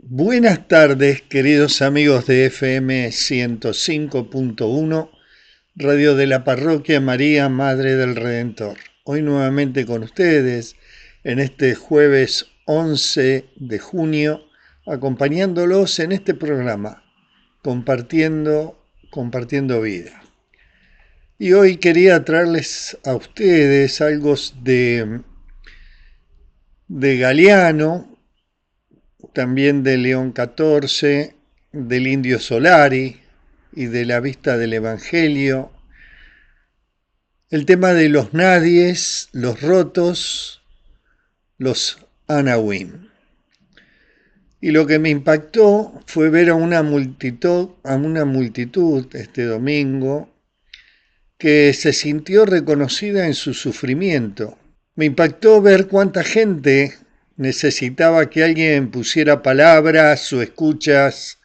Buenas tardes, queridos amigos de FM 105.1, Radio de la Parroquia María, Madre del Redentor. Hoy nuevamente con ustedes, en este jueves 11 de junio, acompañándolos en este programa, compartiendo vida. Y hoy quería traerles a ustedes algo de Galiano, también de León XIV, del Indio Solari y de la vista del Evangelio. El tema de los nadies, los rotos, los Anawim. Y lo que me impactó fue ver a una multitud este domingo que se sintió reconocida en su sufrimiento. Me impactó ver cuánta gente necesitaba que alguien pusiera palabras o escuchas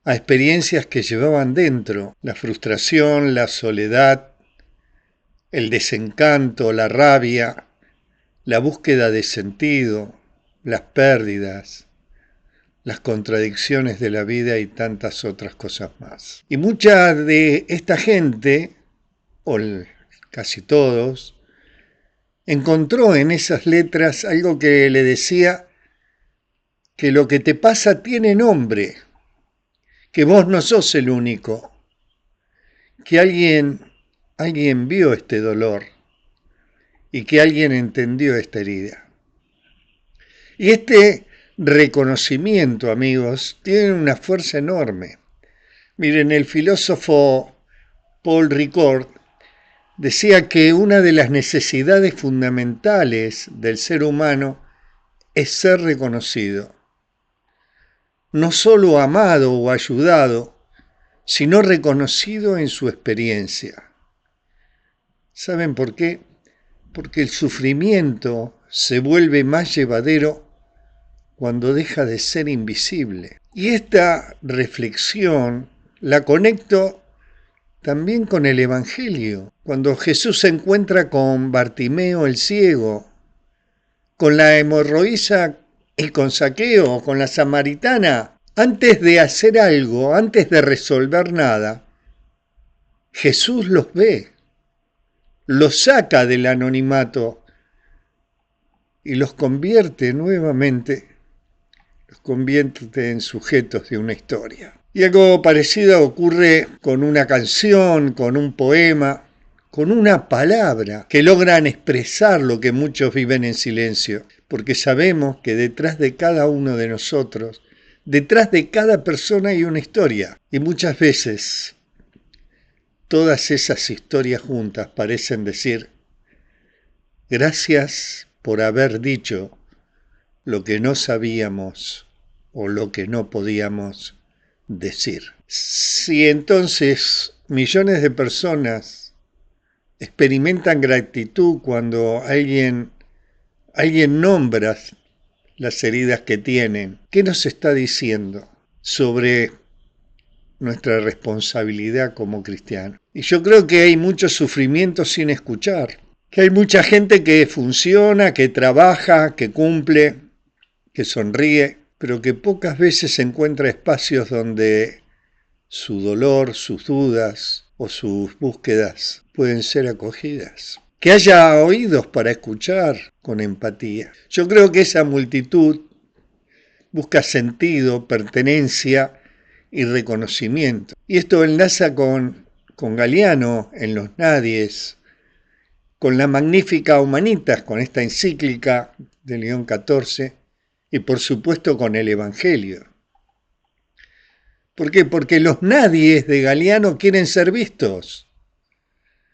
a experiencias que llevaban dentro: la frustración, la soledad, el desencanto, la rabia, la búsqueda de sentido, las pérdidas, las contradicciones de la vida y tantas otras cosas más. Y mucha de esta gente, o casi todos, encontró en esas letras algo que le decía que lo que te pasa tiene nombre, que vos no sos el único, que alguien vio este dolor y que alguien entendió esta herida. Y este reconocimiento, amigos, tiene una fuerza enorme. Miren, el filósofo Paul Ricoeur decía que una de las necesidades fundamentales del ser humano es ser reconocido. No solo amado o ayudado, sino reconocido en su experiencia. ¿Saben por qué? Porque el sufrimiento se vuelve más llevadero cuando deja de ser invisible. Y esta reflexión la conecto también con el Evangelio, cuando Jesús se encuentra con Bartimeo el ciego, con la hemorroísa y con Zaqueo, con la samaritana. Antes de hacer algo, antes de resolver nada, Jesús los ve, los saca del anonimato y los convierte nuevamente, los convierte en sujetos de una historia. Y algo parecido ocurre con una canción, con un poema, con una palabra, que logran expresar lo que muchos viven en silencio, porque sabemos que detrás de cada uno de nosotros, detrás de cada persona hay una historia, y muchas veces todas esas historias juntas parecen decir: gracias por haber dicho lo que no sabíamos o lo que no podíamos decir. Si entonces millones de personas experimentan gratitud cuando alguien nombra las heridas que tienen, ¿qué nos está diciendo sobre nuestra responsabilidad como cristianos? Y yo creo que hay mucho sufrimiento sin escuchar, que hay mucha gente que funciona, que trabaja, que cumple, que sonríe, pero que pocas veces encuentra espacios donde su dolor, sus dudas o sus búsquedas pueden ser acogidas. Que haya oídos para escuchar con empatía. Yo creo que esa multitud busca sentido, pertenencia y reconocimiento. Y esto enlaza con Galiano en Los Nadies, con la Magnificat Humanitas, con esta encíclica de León XIV, y por supuesto con el Evangelio. ¿Por qué? Porque los nadies de Galiano quieren ser vistos.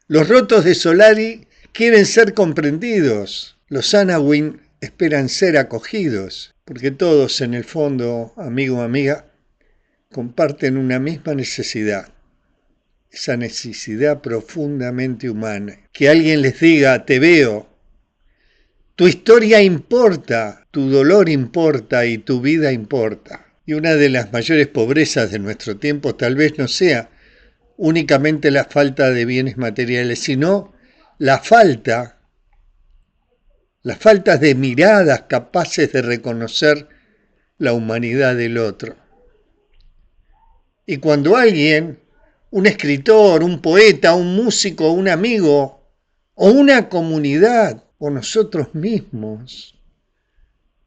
Los rotos de Solari quieren ser comprendidos. Los Anawim esperan ser acogidos. Porque todos, en el fondo, amigo o amiga, comparten una misma necesidad. Esa necesidad profundamente humana. Que alguien les diga: te veo. Tu historia importa, tu dolor importa y tu vida importa. Y una de las mayores pobrezas de nuestro tiempo tal vez no sea únicamente la falta de bienes materiales, sino la falta de miradas capaces de reconocer la humanidad del otro. Y cuando alguien, un escritor, un poeta, un músico, un amigo, o una comunidad, o nosotros mismos,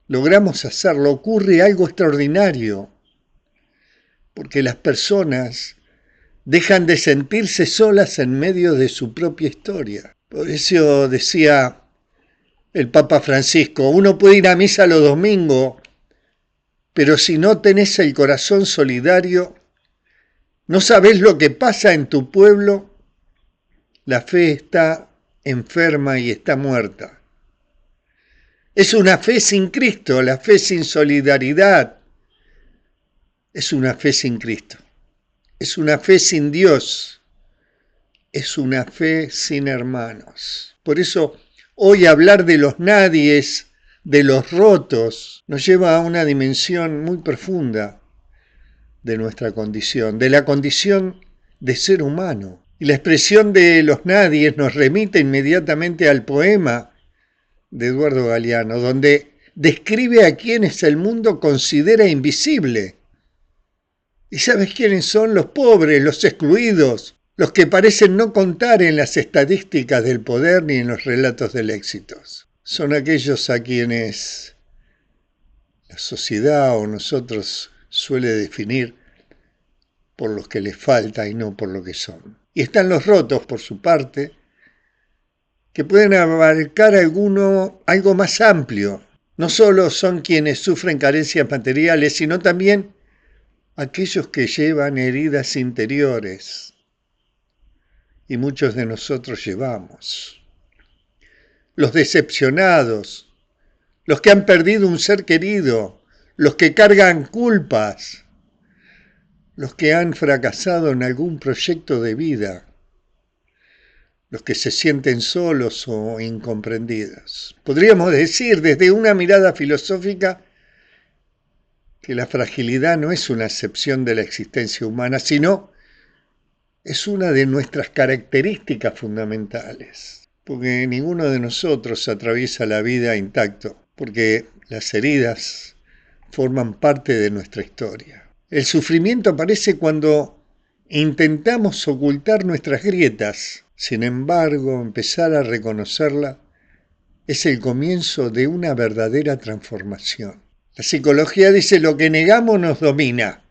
logramos hacerlo, ocurre algo extraordinario, porque las personas dejan de sentirse solas en medio de su propia historia. Por eso decía el Papa Francisco, uno puede ir a misa los domingos, pero si no tenés el corazón solidario, no sabés lo que pasa en tu pueblo, la fe está enferma y está muerta. Es una fe sin Cristo, la fe sin solidaridad. Es una fe sin Cristo. Es una fe sin Dios. Es una fe sin hermanos. Por eso hoy hablar de los nadies, de los rotos, nos lleva a una dimensión muy profunda de nuestra condición, de la condición de ser humano. Y la expresión de los nadies nos remite inmediatamente al poema de Eduardo Galeano, donde describe a quienes el mundo considera invisible. ¿Y sabes quiénes son? Los pobres, los excluidos, los que parecen no contar en las estadísticas del poder ni en los relatos del éxito. Son aquellos a quienes la sociedad o nosotros suele definir por los que les falta y no por lo que son. Y están los rotos, por su parte, que pueden abarcar algo más amplio. No solo son quienes sufren carencias materiales, sino también aquellos que llevan heridas interiores. Y muchos de nosotros llevamos. Los decepcionados, los que han perdido un ser querido, los que cargan culpas, los que han fracasado en algún proyecto de vida, los que se sienten solos o incomprendidos. Podríamos decir desde una mirada filosófica que la fragilidad no es una excepción de la existencia humana, sino es una de nuestras características fundamentales, porque ninguno de nosotros atraviesa la vida intacto, porque las heridas forman parte de nuestra historia. El sufrimiento aparece cuando intentamos ocultar nuestras grietas. Sin embargo, empezar a reconocerla es el comienzo de una verdadera transformación. La psicología dice lo que negamos nos domina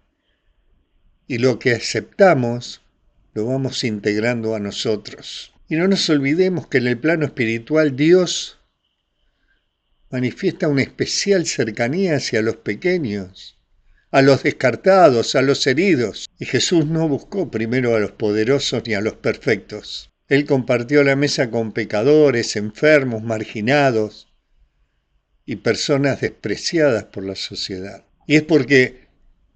y lo que aceptamos lo vamos integrando a nosotros. Y no nos olvidemos que en el plano espiritual Dios manifiesta una especial cercanía hacia los pequeños, a los descartados, a los heridos. Y Jesús no buscó primero a los poderosos ni a los perfectos. Él compartió la mesa con pecadores, enfermos, marginados y personas despreciadas por la sociedad. Y es porque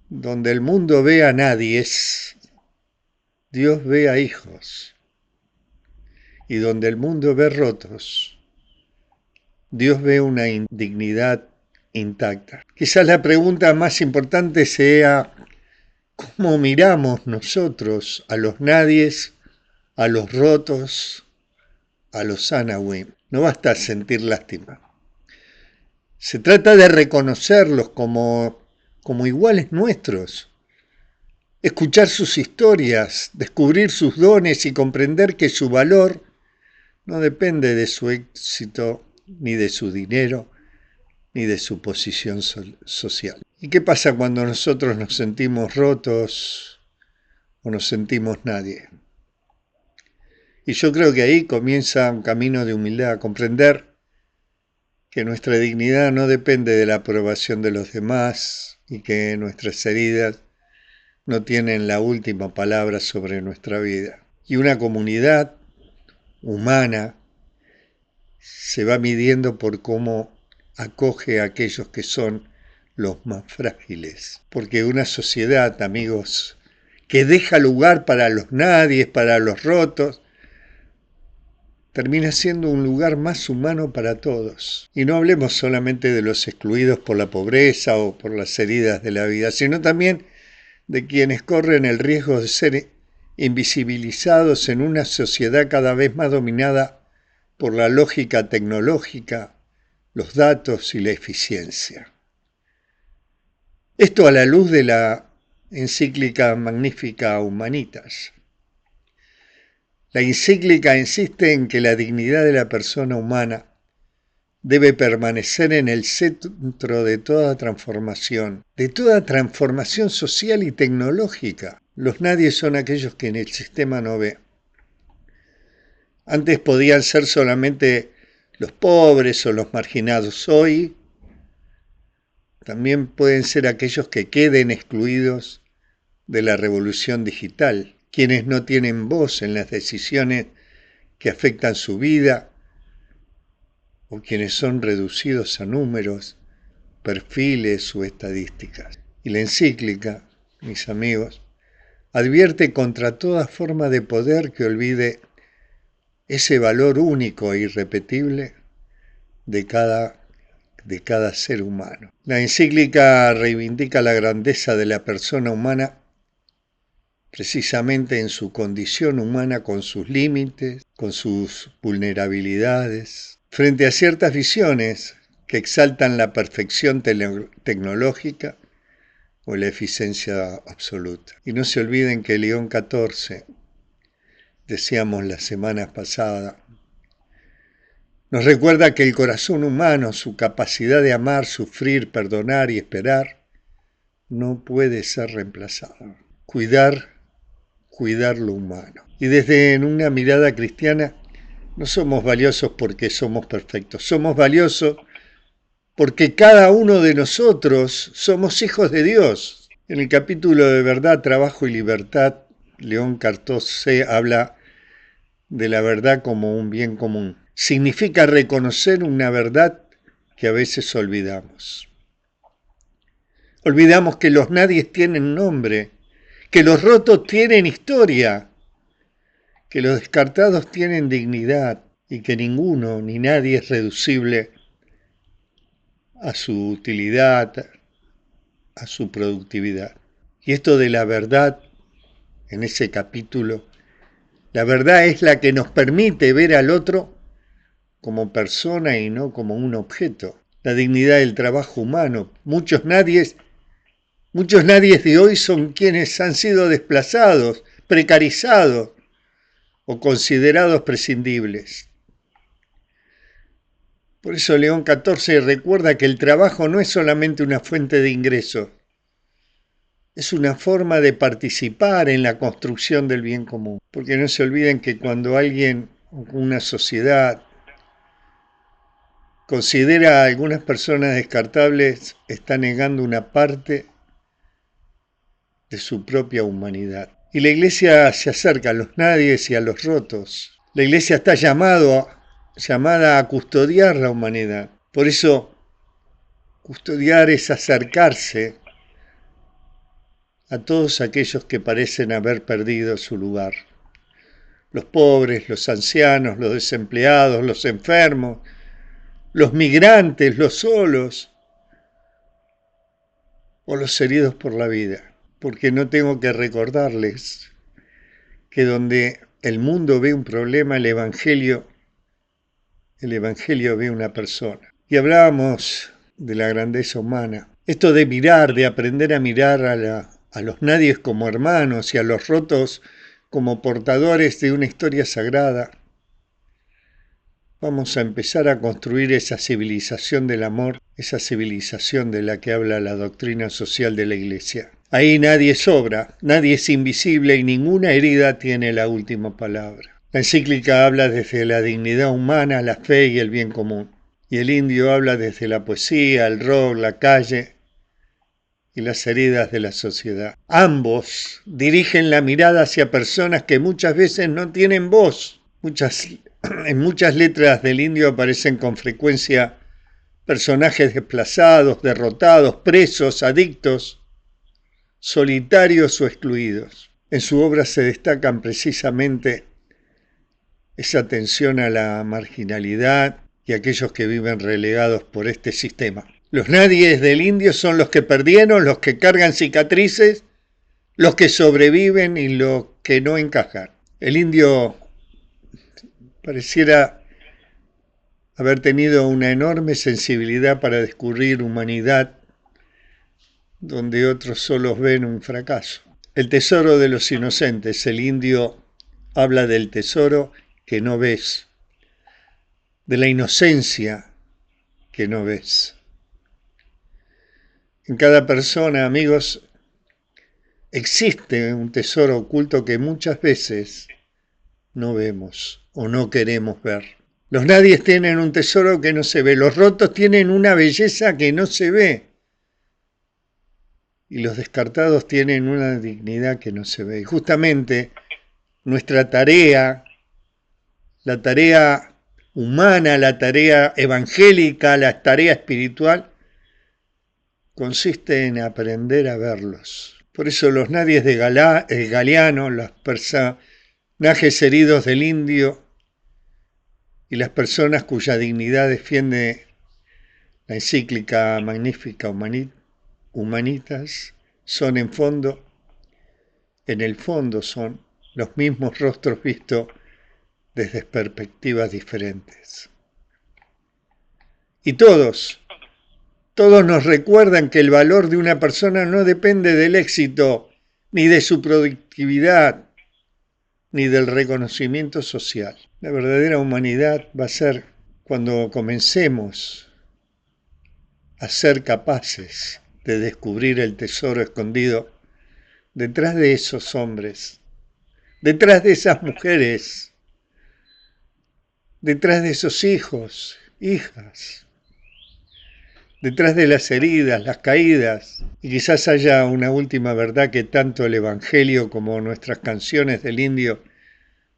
donde el mundo ve a nadies, Dios ve a hijos. Y donde el mundo ve rotos, Dios ve una dignidad intacta. Quizás la pregunta más importante sea ¿cómo miramos nosotros a los nadies, a los rotos, a los anawim? No basta sentir lástima. Se trata de reconocerlos como iguales nuestros, escuchar sus historias, descubrir sus dones y comprender que su valor no depende de su éxito, ni de su dinero, ni de su posición social. ¿Y qué pasa cuando nosotros nos sentimos rotos o nos sentimos nadie? Y yo creo que ahí comienza un camino de humildad, comprender que nuestra dignidad no depende de la aprobación de los demás y que nuestras heridas no tienen la última palabra sobre nuestra vida. Y una comunidad humana se va midiendo por cómo acoge a aquellos que son los más frágiles. Porque una sociedad, amigos, que deja lugar para los nadies, para los rotos, termina siendo un lugar más humano para todos. Y no hablemos solamente de los excluidos por la pobreza o por las heridas de la vida, sino también de quienes corren el riesgo de ser invisibilizados en una sociedad cada vez más dominada por la lógica tecnológica, los datos y la eficiencia. Esto a la luz de la encíclica Magnificat Humanitas. La encíclica insiste en que la dignidad de la persona humana debe permanecer en el centro de toda transformación social y tecnológica. Los nadie son aquellos que en el sistema no ve. Antes podían ser solamente los pobres o los marginados. Hoy también pueden ser aquellos que queden excluidos de la revolución digital, quienes no tienen voz en las decisiones que afectan su vida o quienes son reducidos a números, perfiles o estadísticas. Y la encíclica, mis amigos, advierte contra toda forma de poder que olvide ese valor único e irrepetible de cada ser humano. La encíclica reivindica la grandeza de la persona humana precisamente en su condición humana, con sus límites, con sus vulnerabilidades, frente a ciertas visiones que exaltan la perfección tecnológica o la eficiencia absoluta. Y no se olviden que León XIV, decíamos la semana pasada, nos recuerda que el corazón humano, su capacidad de amar, sufrir, perdonar y esperar, no puede ser reemplazado. Cuidar lo humano. Y desde una mirada cristiana, no somos valiosos porque somos perfectos, somos valiosos porque cada uno de nosotros somos hijos de Dios. En el capítulo de Verdad, Trabajo y Libertad, León XIV habla de la verdad como un bien común. Significa reconocer una verdad que a veces olvidamos. Olvidamos que los nadies tienen nombre, que los rotos tienen historia, que los descartados tienen dignidad y que ninguno ni nadie es reducible a su utilidad, a su productividad. Y esto de la verdad, en ese capítulo, la verdad es la que nos permite ver al otro como persona y no como un objeto. La dignidad del trabajo humano. Muchos nadies de hoy son quienes han sido desplazados, precarizados o considerados prescindibles. Por eso León XIV recuerda que el trabajo no es solamente una fuente de ingresos, es una forma de participar en la construcción del bien común. Porque no se olviden que cuando alguien, una sociedad, considera a algunas personas descartables, está negando una parte de su propia humanidad. Y la Iglesia se acerca a los nadies y a los rotos. La Iglesia está llamada a custodiar la humanidad. Por eso, custodiar es acercarse a todos aquellos que parecen haber perdido su lugar. Los pobres, los ancianos, los desempleados, los enfermos, los migrantes, los solos o los heridos por la vida. Porque no tengo que recordarles que donde el mundo ve un problema, el Evangelio ve una persona. Y hablábamos de la grandeza humana. Esto de mirar, de aprender a mirar a los nadies como hermanos y a los rotos como portadores de una historia sagrada. Vamos a empezar a construir esa civilización del amor, esa civilización de la que habla la doctrina social de la Iglesia. Ahí nadie sobra, nadie es invisible y ninguna herida tiene la última palabra. La encíclica habla desde la dignidad humana, la fe y el bien común. Y el indio habla desde la poesía, el rock, la calle y las heridas de la sociedad. Ambos dirigen la mirada hacia personas que muchas veces no tienen voz. En muchas letras del indio aparecen con frecuencia personajes desplazados, derrotados, presos, adictos, solitarios o excluidos. En su obra se destacan precisamente esa atención a la marginalidad y a aquellos que viven relegados por este sistema. Los nadies del indio son los que perdieron, los que cargan cicatrices, los que sobreviven y los que no encajan. El indio pareciera haber tenido una enorme sensibilidad para descubrir humanidad donde otros solo ven un fracaso. El tesoro de los inocentes. El indio habla del tesoro que no ves, de la inocencia que no ves. En cada persona, amigos, existe un tesoro oculto que muchas veces no vemos o no queremos ver. Los nadies tienen un tesoro que no se ve, los rotos tienen una belleza que no se ve y los descartados tienen una dignidad que no se ve. Y justamente nuestra tarea, la tarea humana, la tarea evangélica, la tarea espiritual, consiste en aprender a verlos. Por eso los nadies de Galeano, los personajes heridos del indio y las personas cuya dignidad defiende la encíclica magnífica Humanitas, son en el fondo son los mismos rostros vistos desde perspectivas diferentes. Y todos nos recuerdan que el valor de una persona no depende del éxito, ni de su productividad, ni del reconocimiento social. La verdadera humanidad va a ser cuando comencemos a ser capaces de descubrir el tesoro escondido detrás de esos hombres, detrás de esas mujeres, detrás de esos hijos, hijas, detrás de las heridas, las caídas. Y quizás haya una última verdad que tanto el Evangelio como nuestras canciones del indio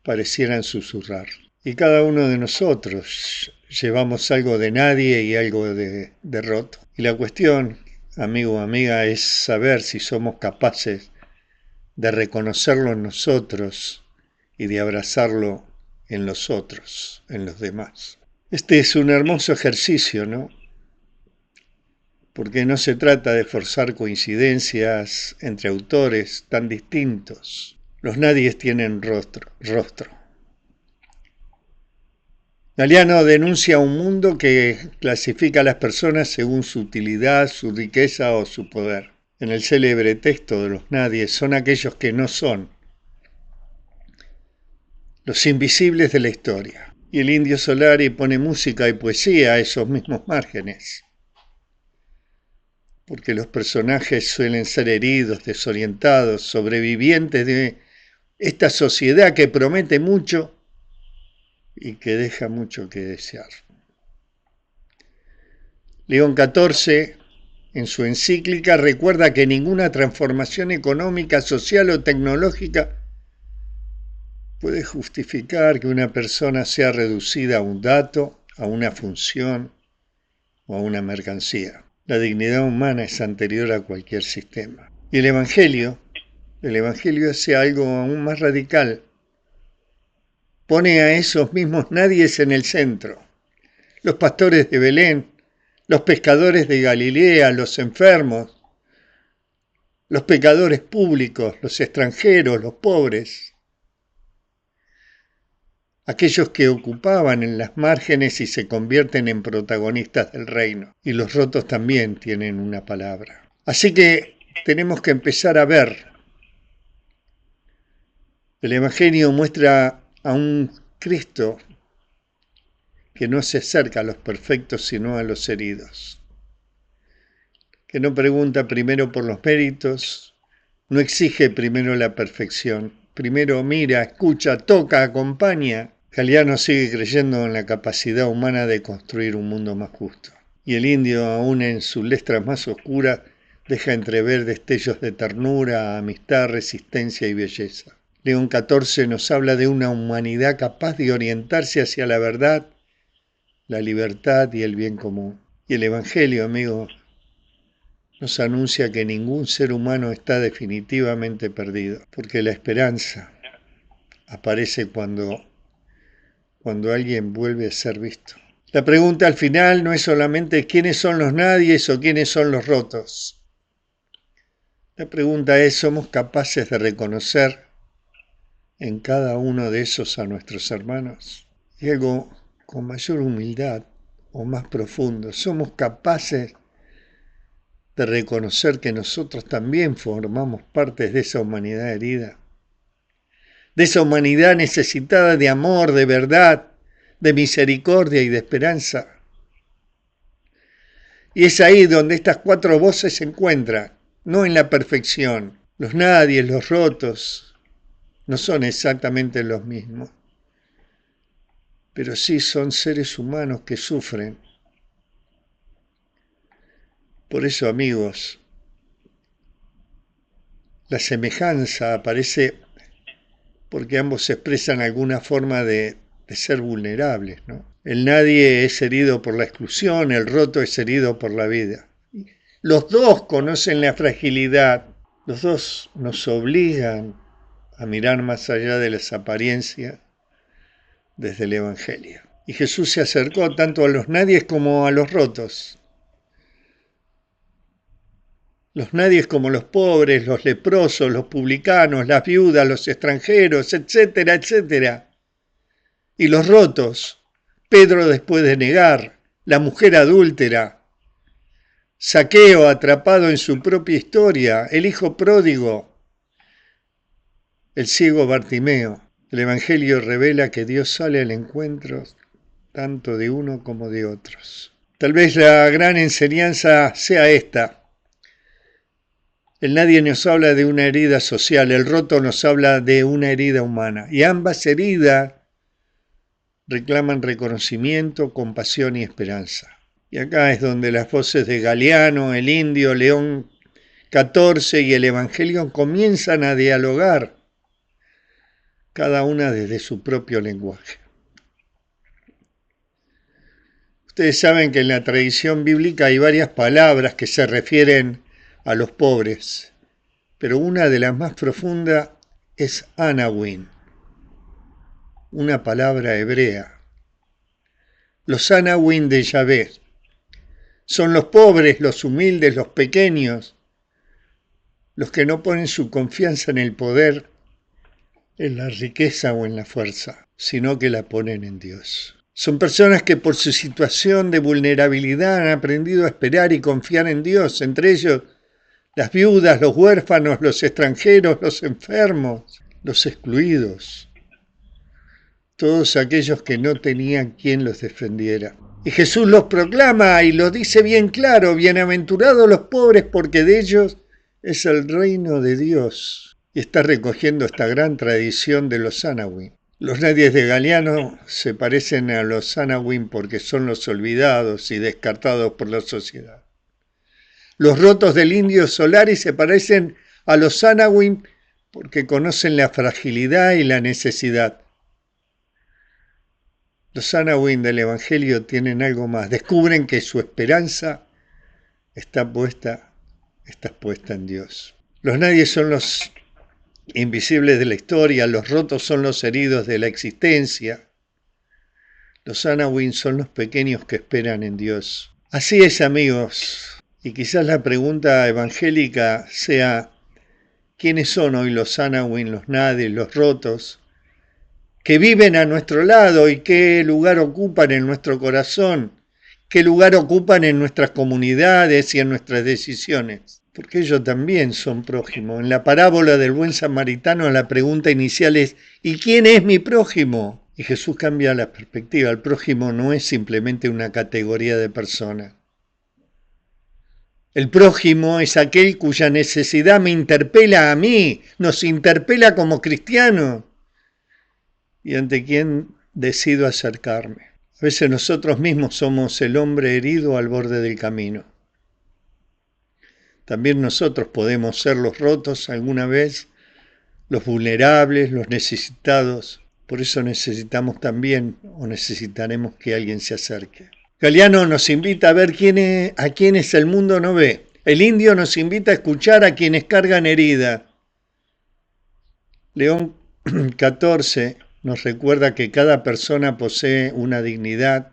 parecieran susurrar. Y cada uno de nosotros llevamos algo de nadie y algo de roto. Y la cuestión, amigo o amiga, es saber si somos capaces de reconocerlo en nosotros y de abrazarlo en los otros, en los demás. Este es un hermoso ejercicio, ¿no? Porque no se trata de forzar coincidencias entre autores tan distintos. Los nadies tienen rostro. Galeano denuncia un mundo que clasifica a las personas según su utilidad, su riqueza o su poder. En el célebre texto de los nadies son aquellos que no son, los invisibles de la historia. Y el indio Solari pone música y poesía a esos mismos márgenes. Porque los personajes suelen ser heridos, desorientados, sobrevivientes de esta sociedad que promete mucho y que deja mucho que desear. León XIV, en su encíclica, recuerda que ninguna transformación económica, social o tecnológica puede justificar que una persona sea reducida a un dato, a una función o a una mercancía. La dignidad humana es anterior a cualquier sistema. Y el Evangelio hace algo aún más radical. Pone a esos mismos nadies en el centro. Los pastores de Belén, los pescadores de Galilea, los enfermos, los pecadores públicos, los extranjeros, los pobres. Aquellos que ocupaban en las márgenes y se convierten en protagonistas del reino. Y los rotos también tienen una palabra. Así que tenemos que empezar a ver. El Evangelio muestra a un Cristo que no se acerca a los perfectos sino a los heridos, que no pregunta primero por los méritos, no exige primero la perfección, primero mira, escucha, toca, acompaña. Galeano sigue creyendo en la capacidad humana de construir un mundo más justo. Y el indio, aún en sus letras más oscuras, deja entrever destellos de ternura, amistad, resistencia y belleza. León XIV nos habla de una humanidad capaz de orientarse hacia la verdad, la libertad y el bien común. Y el Evangelio, amigos, nos anuncia que ningún ser humano está definitivamente perdido, porque la esperanza aparece cuando alguien vuelve a ser visto. La pregunta al final no es solamente quiénes son los nadies o quiénes son los rotos. La pregunta es, ¿somos capaces de reconocer en cada uno de esos a nuestros hermanos? Y algo con mayor humildad o más profundo, ¿somos capaces de reconocer que nosotros también formamos parte de esa humanidad herida, de esa humanidad necesitada de amor, de verdad, de misericordia y de esperanza. Y es ahí donde estas cuatro voces se encuentran, no en la perfección. Los nadies, los rotos, no son exactamente los mismos, pero sí son seres humanos que sufren. Por eso, amigos, la semejanza aparece porque ambos expresan alguna forma de ser vulnerables, ¿no? El nadie es herido por la exclusión, el roto es herido por la vida. Los dos conocen la fragilidad, los dos nos obligan a mirar más allá de las apariencias desde el Evangelio. Y Jesús se acercó tanto a los nadies como a los rotos. Los nadies como los pobres, los leprosos, los publicanos, las viudas, los extranjeros, etcétera, etcétera. Y los rotos, Pedro después de negar, la mujer adúltera, Zaqueo atrapado en su propia historia, el hijo pródigo, el ciego Bartimeo. El Evangelio revela que Dios sale al encuentro tanto de uno como de otros. Tal vez la gran enseñanza sea esta. El nadie nos habla de una herida social, el roto nos habla de una herida humana. Y ambas heridas reclaman reconocimiento, compasión y esperanza. Y acá es donde las voces de Galiano, el Indio, León XIV y el Evangelio comienzan a dialogar, cada una desde su propio lenguaje. Ustedes saben que en la tradición bíblica hay varias palabras que se refieren a los pobres, pero una de las más profundas es Anawin, una palabra hebrea. Los Anawin de Yahvé son los pobres, los humildes, los pequeños, los que no ponen su confianza en el poder, en la riqueza o en la fuerza, sino que la ponen en Dios. Son personas que por su situación de vulnerabilidad han aprendido a esperar y confiar en Dios, entre ellos las viudas, los huérfanos, los extranjeros, los enfermos, los excluidos, todos aquellos que no tenían quien los defendiera. Y Jesús los proclama y los dice bien claro: bienaventurados los pobres, porque de ellos es el reino de Dios. Y está recogiendo esta gran tradición de los Anawin. Los nadies de Galiano se parecen a los Anawin porque son los olvidados y descartados por la sociedad. Los rotos del Indio Solari se parecen a los Anawin porque conocen la fragilidad y la necesidad. Los Anawin del Evangelio tienen algo más. Descubren que su esperanza está puesta en Dios. Los nadies son los invisibles de la historia, los rotos son los heridos de la existencia. Los Anawin son los pequeños que esperan en Dios. Así es, amigos. Y quizás la pregunta evangélica sea: ¿quiénes son hoy los Anawin, los nadies, los rotos, que viven a nuestro lado y qué lugar ocupan en nuestro corazón? ¿Qué lugar ocupan en nuestras comunidades y en nuestras decisiones? Porque ellos también son prójimos. En la parábola del buen samaritano la pregunta inicial es: ¿y quién es mi prójimo? Y Jesús cambia la perspectiva. El prójimo no es simplemente una categoría de personas. El prójimo es aquel cuya necesidad me interpela a mí, nos interpela como cristianos, y ante quien decido acercarme. A veces nosotros mismos somos el hombre herido al borde del camino. También nosotros podemos ser los rotos alguna vez, los vulnerables, los necesitados. Por eso necesitamos también, o necesitaremos, que alguien se acerque. Galiano nos invita a ver a quienes el mundo no ve. El Indio nos invita a escuchar a quienes cargan herida. León XIV nos recuerda que cada persona posee una dignidad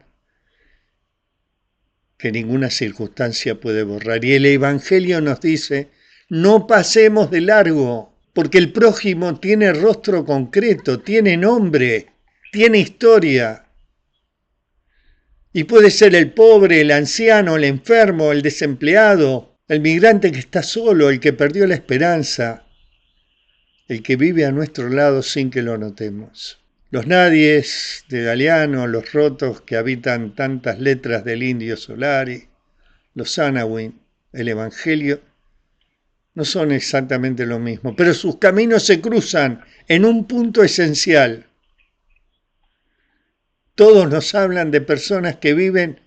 que ninguna circunstancia puede borrar. Y el Evangelio nos dice: no pasemos de largo, porque el prójimo tiene rostro concreto, tiene nombre, tiene historia. Y puede ser el pobre, el anciano, el enfermo, el desempleado, el migrante que está solo, el que perdió la esperanza, el que vive a nuestro lado sin que lo notemos. Los nadies de Galeano, los rotos que habitan tantas letras del Indio Solari, los Anawin, el Evangelio, no son exactamente lo mismo, pero sus caminos se cruzan en un punto esencial. Todos nos hablan de personas que viven,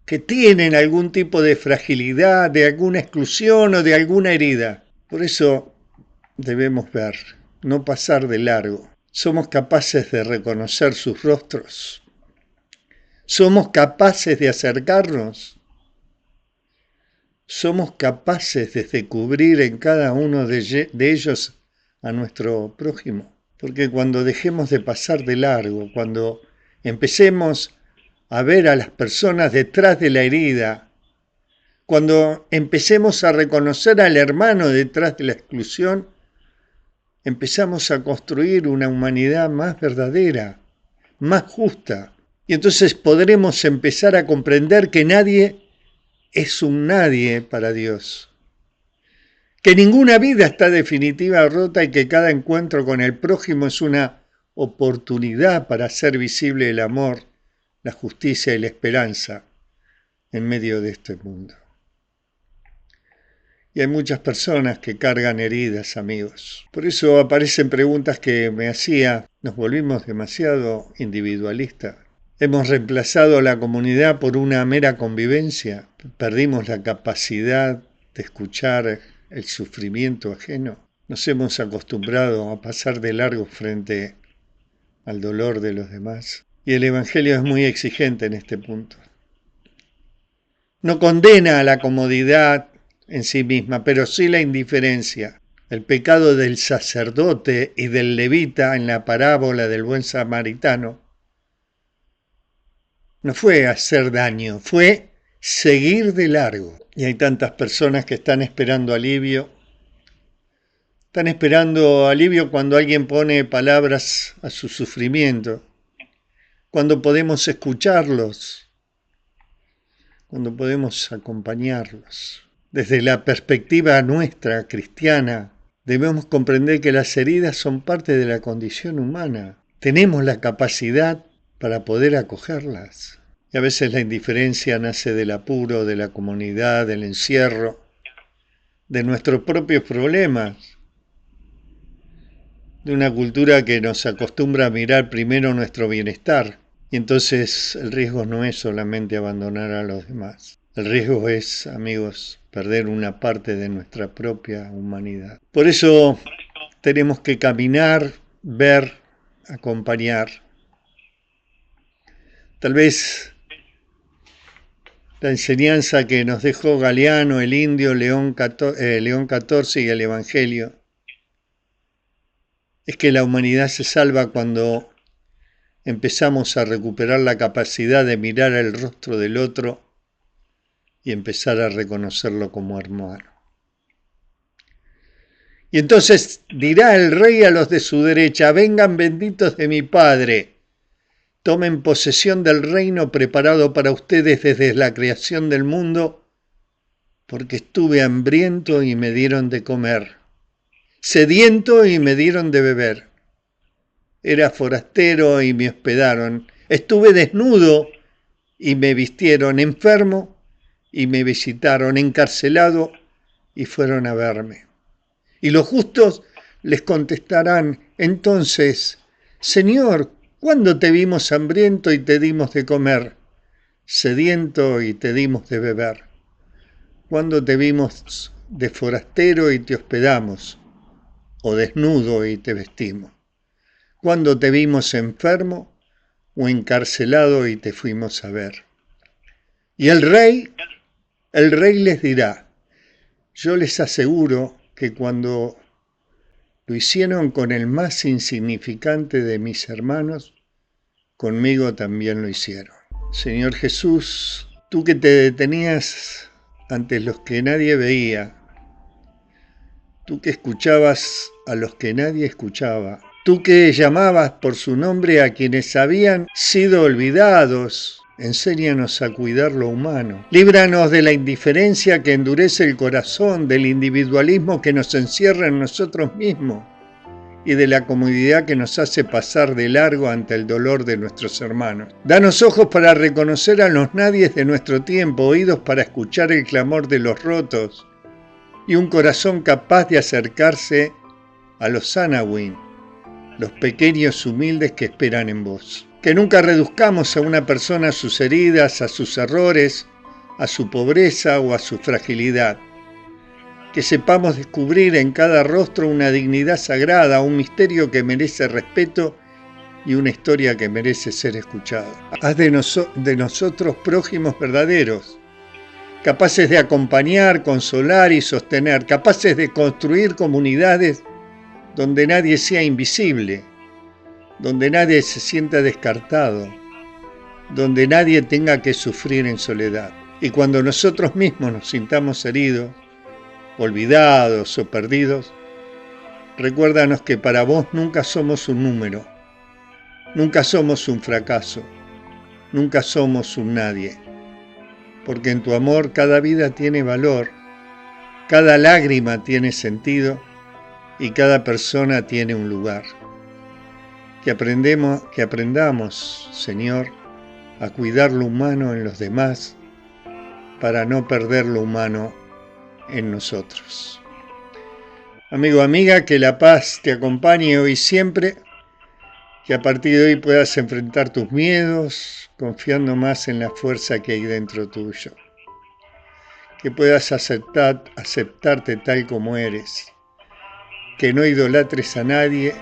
que tienen algún tipo de fragilidad, de alguna exclusión o de alguna herida. Por eso debemos ver, no pasar de largo. Somos capaces de reconocer sus rostros. Somos capaces de acercarnos. Somos capaces de descubrir en cada uno de ellos a nuestro prójimo. Porque cuando dejemos de pasar de largo, cuando empecemos a ver a las personas detrás de la herida, cuando empecemos a reconocer al hermano detrás de la exclusión, empezamos a construir una humanidad más verdadera, más justa. Y entonces podremos empezar a comprender que nadie es un nadie para Dios. Que ninguna vida está definitiva rota y que cada encuentro con el prójimo es una oportunidad para hacer visible el amor, la justicia y la esperanza en medio de este mundo. Y hay muchas personas que cargan heridas, amigos. Por eso aparecen preguntas que me hacía, ¿nos volvimos demasiado individualistas? ¿Hemos reemplazado la comunidad por una mera convivencia? ¿Perdimos la capacidad de escuchar el sufrimiento ajeno? ¿Nos hemos acostumbrado a pasar de largo frente al dolor de los demás? Y el Evangelio es muy exigente en este punto. No condena a la comodidad en sí misma, pero sí la indiferencia. El pecado del sacerdote y del levita en la parábola del buen samaritano no fue hacer daño, fue seguir de largo. Y hay tantas personas que están esperando alivio. Están esperando alivio cuando alguien pone palabras a su sufrimiento, cuando podemos escucharlos, cuando podemos acompañarlos. Desde la perspectiva nuestra, cristiana, debemos comprender que las heridas son parte de la condición humana. Tenemos la capacidad para poder acogerlas. Y a veces la indiferencia nace del apuro, de la comunidad, del encierro, de nuestros propios problemas, de una cultura que nos acostumbra a mirar primero nuestro bienestar. Y entonces el riesgo no es solamente abandonar a los demás. El riesgo es, amigos, perder una parte de nuestra propia humanidad. Por eso tenemos que caminar, ver, acompañar. Tal vez la enseñanza que nos dejó Galeano, el Indio, León XIV y el Evangelio es que la humanidad se salva cuando empezamos a recuperar la capacidad de mirar el rostro del otro y empezar a reconocerlo como hermano. Y entonces dirá el rey a los de su derecha: vengan benditos de mi Padre, tomen posesión del reino preparado para ustedes desde la creación del mundo, porque estuve hambriento y me dieron de comer, sediento y me dieron de beber, era forastero y me hospedaron, estuve desnudo y me vistieron, enfermo y me visitaron, encarcelado y fueron a verme. Y los justos les contestarán entonces: Señor, ¿cuándo te vimos hambriento y te dimos de comer, sediento y te dimos de beber? ¿Cuándo te vimos de forastero y te hospedamos, o desnudo y te vestimos? ¿Cuándo te vimos enfermo o encarcelado y te fuimos a ver? Y el rey les dirá: yo les aseguro que cuando lo hicieron con el más insignificante de mis hermanos, conmigo también lo hicieron. Señor Jesús, tú que te detenías ante los que nadie veía, tú que escuchabas a los que nadie escuchaba, tú que llamabas por su nombre a quienes habían sido olvidados, enséñanos a cuidar lo humano. Líbranos de la indiferencia que endurece el corazón, del individualismo que nos encierra en nosotros mismos y de la comodidad que nos hace pasar de largo ante el dolor de nuestros hermanos. Danos ojos para reconocer a los nadies de nuestro tiempo, oídos para escuchar el clamor de los rotos y un corazón capaz de acercarse a los Anawin, los pequeños humildes que esperan en vos. Que nunca reduzcamos a una persona a sus heridas, a sus errores, a su pobreza o a su fragilidad. Que sepamos descubrir en cada rostro una dignidad sagrada, un misterio que merece respeto y una historia que merece ser escuchada. Haz de nosotros prójimos verdaderos, capaces de acompañar, consolar y sostener, capaces de construir comunidades donde nadie sea invisible, donde nadie se sienta descartado, donde nadie tenga que sufrir en soledad. Y cuando nosotros mismos nos sintamos heridos, olvidados o perdidos, recuérdanos que para vos nunca somos un número, nunca somos un fracaso, nunca somos un nadie, porque en tu amor cada vida tiene valor, cada lágrima tiene sentido y cada persona tiene un lugar. Que aprendamos, Señor, a cuidar lo humano en los demás para no perder lo humano en nosotros. Amigo, amiga, que la paz te acompañe hoy y siempre, que a partir de hoy puedas enfrentar tus miedos confiando más en la fuerza que hay dentro tuyo, que puedas aceptarte tal como eres, que no idolatres a nadie,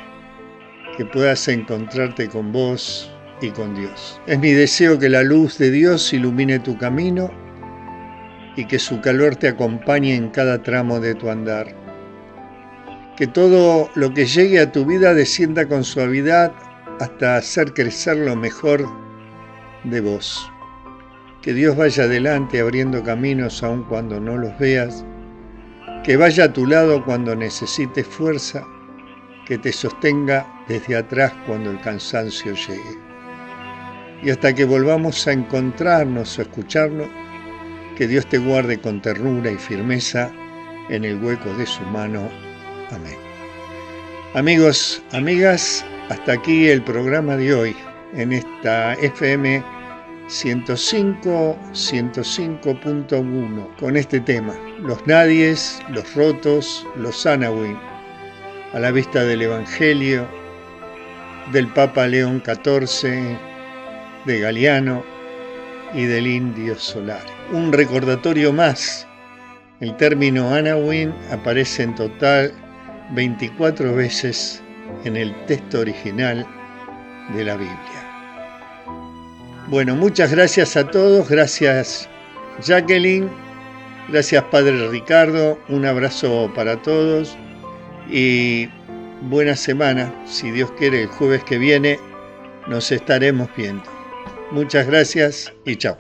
que puedas encontrarte con vos y con Dios. Es mi deseo que la luz de Dios ilumine tu camino y que su calor te acompañe en cada tramo de tu andar. Que todo lo que llegue a tu vida descienda con suavidad hasta hacer crecer lo mejor de vos. Que Dios vaya adelante abriendo caminos aun cuando no los veas. Que vaya a tu lado cuando necesites fuerza. Que te sostenga desde atrás cuando el cansancio llegue. Y hasta que volvamos a encontrarnos o escucharnos, que Dios te guarde con ternura y firmeza en el hueco de su mano. Amén. Amigos, amigas, hasta aquí el programa de hoy en esta FM 105.1 con este tema, los nadies, los rotos, los Anawin, a la vista del Evangelio, del Papa León XIV, de Galiano y del Indio Solari. Un recordatorio más, el término Anawin aparece en total 24 veces en el texto original de la Biblia. Bueno, muchas gracias a todos, gracias Jacqueline, gracias Padre Ricardo, un abrazo para todos y buena semana, si Dios quiere el jueves que viene nos estaremos viendo. Muchas gracias y chao.